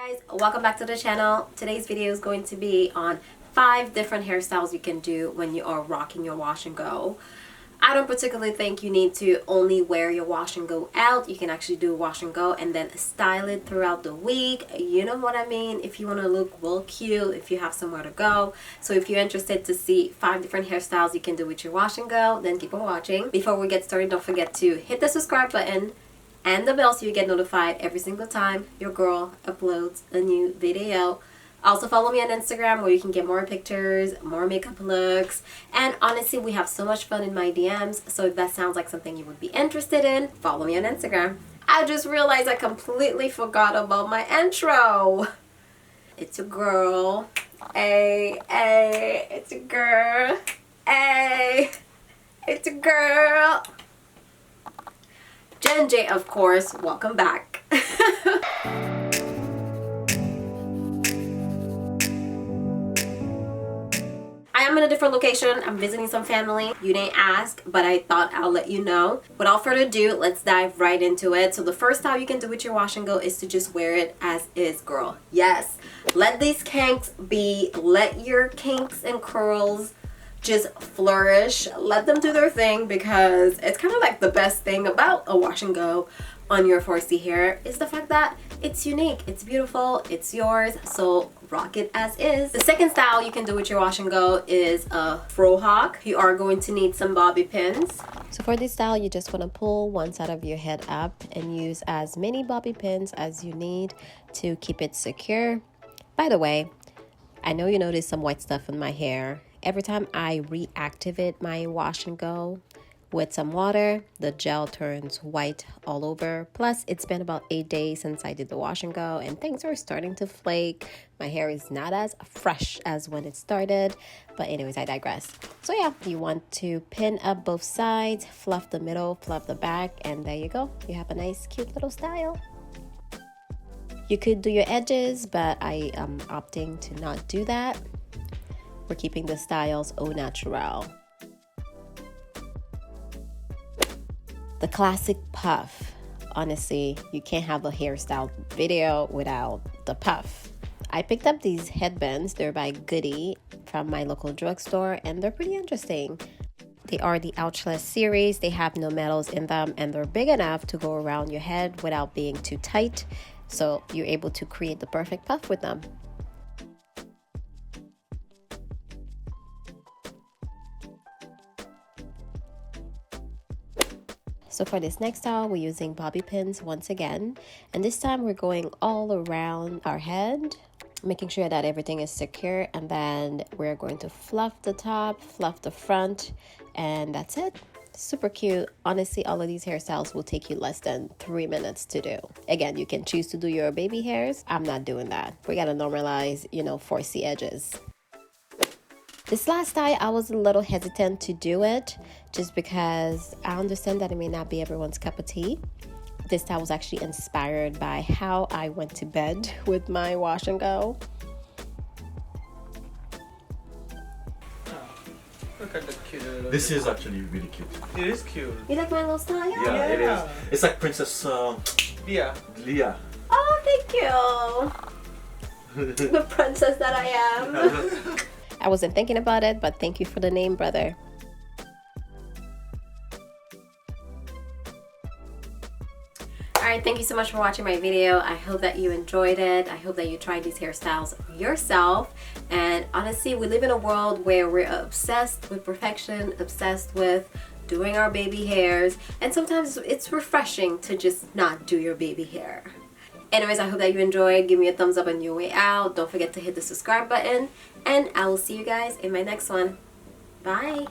Guys, welcome back to the channel. Today's video is going to be on 5 different hairstyles you can do when you are rocking your wash and go. I don't particularly think you need to only wear your wash and go out. You can actually do a wash and go and then style it throughout the week. You know what I mean? If you want to look real cute, if you have somewhere to go. So if you're interested to see 5 different hairstyles you can do with your wash and go, then keep on watching. Before we get started, don't forget to hit the subscribe button and the bell so you get notified every single time your girl uploads a new video. Also follow me on Instagram where you can get more pictures, more makeup looks, and honestly we have so much fun in my DMs, so if that sounds like something you would be interested in, follow me on Instagram. I just realized I completely forgot about my intro. It's a girl. Hey, hey, it's a girl. Hey, it's a girl. Jen J, of course. Welcome back. I am in a different location. I'm visiting some family. You didn't ask, but I thought I'll let you know. Without further ado, let's dive right into it. So the first style you can do with your wash and go is to just wear it as is, girl. Yes. Let these kinks be. Let your kinks and curls just flourish. Let them do their thing, because it's kind of like the best thing about a wash and go on your 4C hair is the fact that it's unique, it's beautiful, it's yours, so rock it as is. The second style you can do with your wash and go is a Frohawk. You are going to need some bobby pins. So for this style, you just want to pull one side of your head up and use as many bobby pins as you need to keep it secure. By the way, I know you noticed some white stuff in my hair. Every time I reactivate my wash and go with some water, the gel turns white all over. Plus, it's been about 8 days since I did the wash and go, and things are starting to flake. My hair is not as fresh as when it started. But anyways, I digress. So yeah, you want to pin up both sides, fluff the middle, fluff the back, and there you go. You have a nice, cute little style. You could do your edges, but I am opting to not do that. We're keeping the styles au natural. The classic puff. Honestly, you can't have a hairstyle video without the puff. I picked up these headbands. They're by Goody from my local drugstore, and they're pretty interesting. They are the Ouchless series. They have no metals in them, and they're big enough to go around your head without being too tight. So you're able to create the perfect puff with them. So for this next style, we're using bobby pins once again. And this time we're going all around our head, making sure that everything is secure. And then we're going to fluff the top, fluff the front, and that's it. Super cute. Honestly, all of these hairstyles will take you less than 3 minutes to do. Again, you can choose to do your baby hairs. I'm not doing that. We gotta normalize, 4C edges. This last style, I was a little hesitant to do it just because I understand that it may not be everyone's cup of tea. This style was actually inspired by how I went to bed with my wash and go. Look at the cute. This is actually really cute. It is cute. You like my little style? Yeah, it is. It's like Princess Leia. Oh, thank you. The princess that I am. I wasn't thinking about it, but thank you for the name, brother. Alright, thank you so much for watching my video. I hope that you enjoyed it. I hope that you tried these hairstyles yourself. And honestly, we live in a world where we're obsessed with perfection, obsessed with doing our baby hairs. And sometimes it's refreshing to just not do your baby hair. Anyways, I hope that you enjoyed. Give me a thumbs up on your way out. Don't forget to hit the subscribe button. And I will see you guys in my next one. Bye.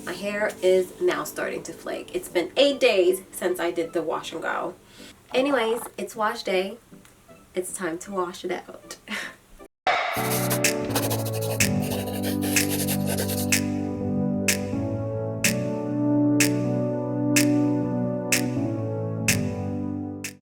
My hair is now starting to flake. It's been 8 days since I did the wash and go. Anyways, it's wash day. It's time to wash it out.